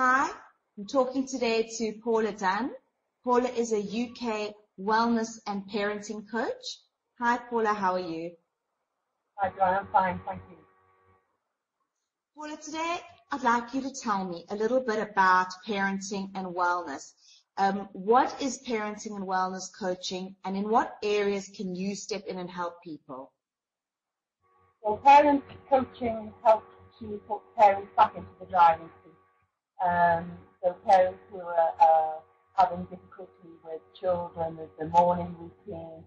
Hi, I'm talking today to Paula Dunn. Paula is a UK wellness and parenting coach. Hi Paula, how are you? Hi Joanne, I'm fine, thank you. Paula, today I'd like you to tell me a little bit about parenting and wellness. What is parenting and wellness coaching, and in what areas can you step in and help people? Well, parent coaching helps to put parents back into the driving seat. So parents who are having difficulty with children, with the morning routine,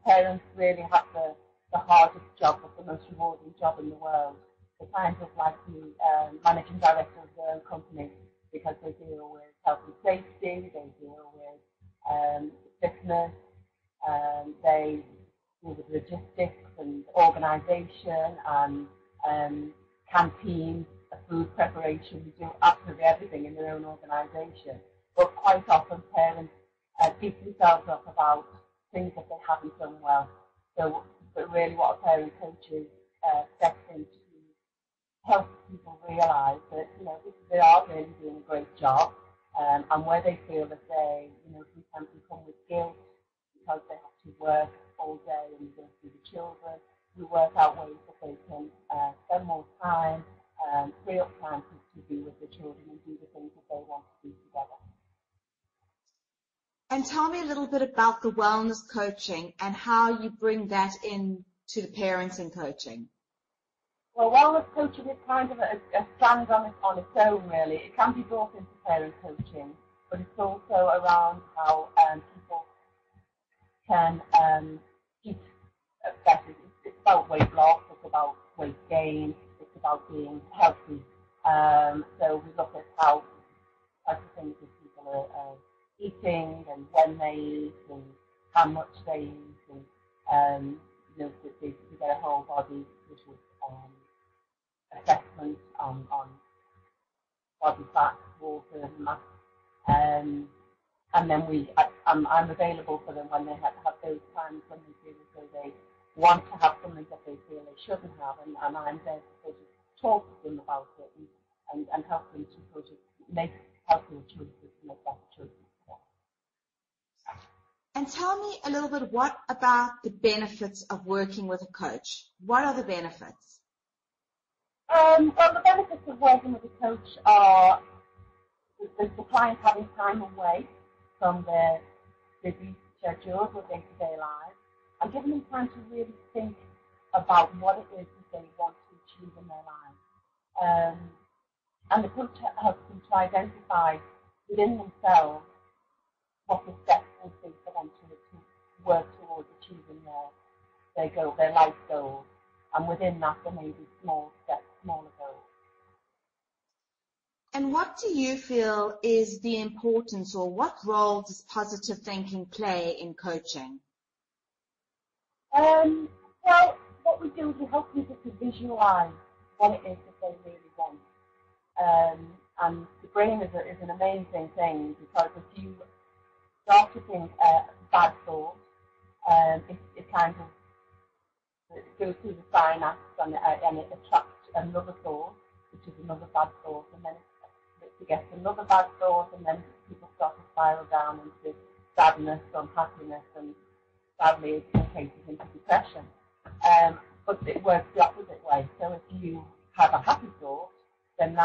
parents really have the hardest job, but the most rewarding job in the world. They're kind of like the managing director of their own company, because they deal with health and safety, they deal with sickness, they deal with logistics and organisation and canteens, food preparation. We do absolutely everything in their own organisation. But quite often parents beat themselves up about things that they haven't done well. So, but really what a parent coach is steps in to help people realise that, they are really doing a great job, and where they feel that they, sometimes come with guilt because they have to work all day and go through the children. We work out ways that they can spend more time, free up time to be with the children and do the things that they want to do together. And tell me a little bit about the wellness coaching and how you bring that in to the parenting coaching. Well, wellness coaching is kind of a strand on its own, really. It can be brought into parent coaching, but it's also around how people can eat better. It's about weight loss, it's about weight gain, it's about being healthy. So we look at how types of things that people are eating and when they eat and how much they eat, and they get a whole body sort of assessment on body fat, water, and mass. And then I'm available for them when they have those times when they feel as though they want to have something that they feel they shouldn't have, and I'm there to sort of talk to them about it and help them to sort of make healthier choices, to make better choices. And tell me a little bit, what about the benefits of working with a coach? What are the benefits? Well, the benefits of working with a coach are the client having time away from their busy schedules or day-to-day lives, and giving them time to really think about what it is that they want to achieve in their lives. And the coach helps them to identify within themselves what the steps would be for them to work towards achieving their life goals. And within that, there may be small steps, smaller goals. And what do you feel is the importance, or what role does positive thinking play in coaching? Well, what we do is we help people to visualise what it is that they really want. And the brain is an amazing thing, because if you start to think bad thoughts, it kind of goes through the synapse and it attracts another thought, which is another bad thought, and then it gets another bad thought, and then people start to spiral down into sadness, unhappiness, and sadly, in cases, into depression. But it works the opposite way. So if you have a happy thought, then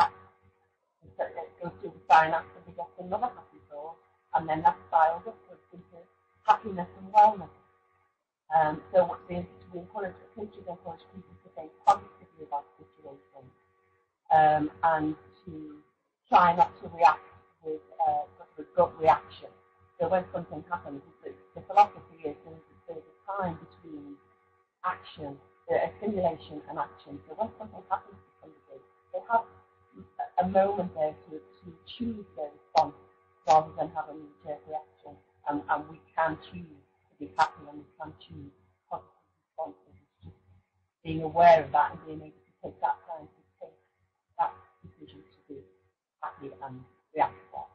it goes through the synapse and you get another happy thought, and then that spirals upwards into happiness and wellness. So what we encourage, coaches encourage people to think positively about the situation, and to try not to react with gut reaction. So when something happens, the philosophy is there's a time between action, a stimulation and action. So when something happens to somebody, they have a moment there to choose their response rather than have a knee-jerk reaction. And we can choose to be happy, and we can choose positive responses. It's just being aware of that and being able to take that time to take that decision to be happy and react well.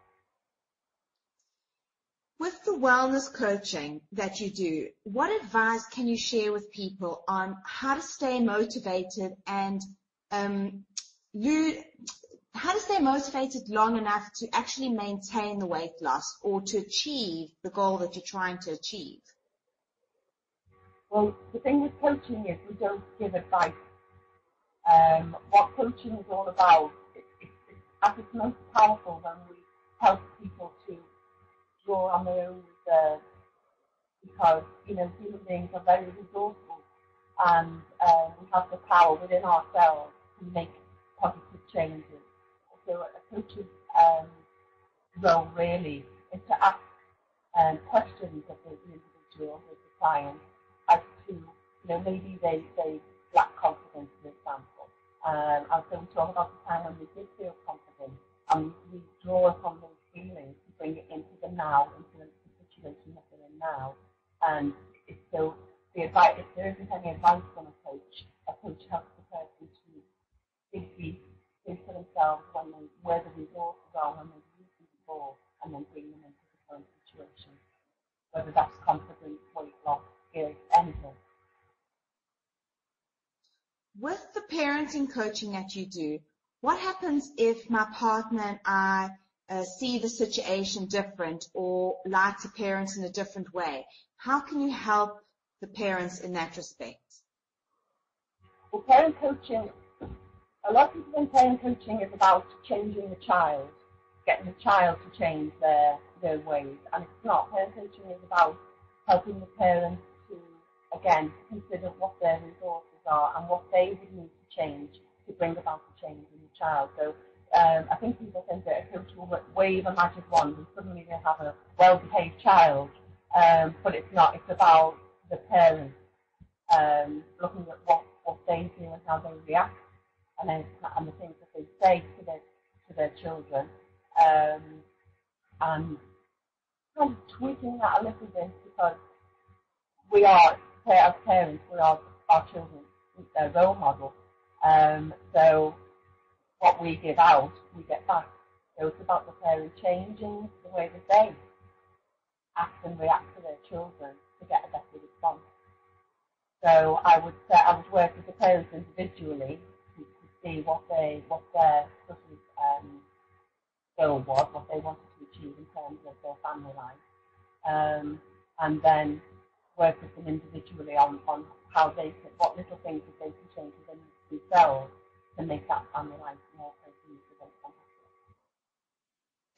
With the wellness coaching that you do, what advice can you share with people on how to stay motivated and how to stay motivated long enough to actually maintain the weight loss or to achieve the goal that you're trying to achieve? Well, the thing with coaching is we don't give advice. What coaching is all about, it's at its most powerful when we help people to draw on their own reserves, because, human beings are very resourceful, and we have the power within ourselves to make positive changes. So a coach's role really is to ask questions of the individual, of the client, as to, maybe they lack confidence, for example. And so we talk about the time when we did feel confident, and we draw upon those feelings to bring it into the now, into the situation that they're in now. And so the advice, if there isn't any advice from a coach helps the person to think for themselves where the resources are when they've used them before, and then bring them into the current situation, whether that's confidence, weight loss, skills, anything. With the parenting coaching that you do, what happens if my partner and I see the situation different or like to parent in a different way? How can you help the parents in that respect? Well, parent coaching, a lot of people think parent coaching is about changing the child, getting the child to change their ways, and it's not. Parent coaching is about helping the parents to, again, consider what their resources are and what they would need to change to bring about the change in the child. So I think people think that a coach will wave a magic wand and suddenly they have a well-behaved child, but it's not. It's about the parents looking at what they do and how they react, and the things that they say to their children, and kind of tweaking that a little bit, because we are, as parents, we are our children's role model. So what we give out, we get back. So it's about the parent changing the way that they act and react to their children to get a better response. So I would work with the parents individually to see what their sort of goal was, what they wanted to achieve in terms of their family life, and then work with them individually on how what little things that they can change within themselves to make that family life more cohesive and fantastic.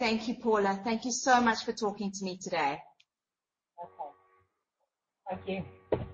Thank you, Paula. Thank you so much for talking to me today. Okay. Thank you.